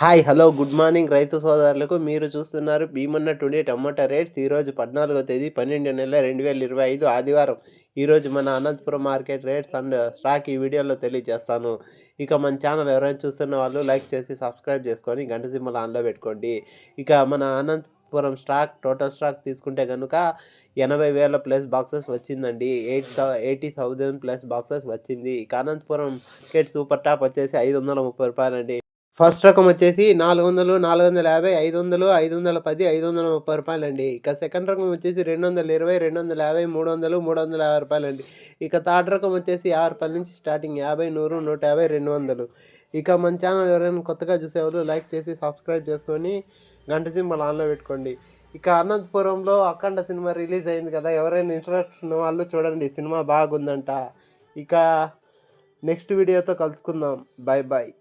Hi hello good morning రైతు సోదరులకు. మీరు చూస్తున్నారు భీమన్న టుడే టమాటా రేట్స్. ఈరోజు 14వ తేదీ 12 నెల 2025 ఆదివారం. ఈరోజు మన Anantapuram market rates and stock ఈ వీడియోలో తెలియజేస్తాను. ఇక మన ఛానల్ ఎవరైనా చూస్తున్న వాళ్ళు లైక్ చేసి సబ్స్క్రైబ్ చేసుకొని గంట సింబల్ ఆన్లో పెట్టుకోండి. ఇక మన అనంతపురం స్టాక్ టోటల్ స్టాక్ తీసుకుంటే కనుక 80,000 ప్లస్ బాక్సెస్ వచ్చిందండి. 80,000 ప్లస్ బాక్సెస్ వచ్చింది. ఇక అనంతపురం మార్కెట్ సూపర్ టాప్ వచ్చేసి 530 రూపాయలండి. ఫస్ట్ రకం వచ్చేసి 400, 450, 500, 510, 530 రూపాయలండి. ఇక సెకండ్ రకం వచ్చేసి 220, 250, 300, 350 రూపాయలండి. ఇక థర్డ్ రకం వచ్చేసి 50 రూపాయల నుంచి స్టార్టింగ్ 50, 100, 150, 200. ఇక మన ఛానల్ ఎవరైనా కొత్తగా చూసేవాళ్ళు లైక్ చేసి సబ్స్క్రైబ్ చేసుకొని గంట సింబల్ ఆన్లో పెట్టుకోండి. ఇక అనంతపురంలో అఖండ సినిమా రిలీజ్ అయింది కదా, ఎవరైనా ఇంట్రెస్ట్ ఉన్న వాళ్ళు చూడండి, సినిమా బాగుందంట. ఇక నెక్స్ట్ వీడియోతో కలుసుకుందాం. Bye bye.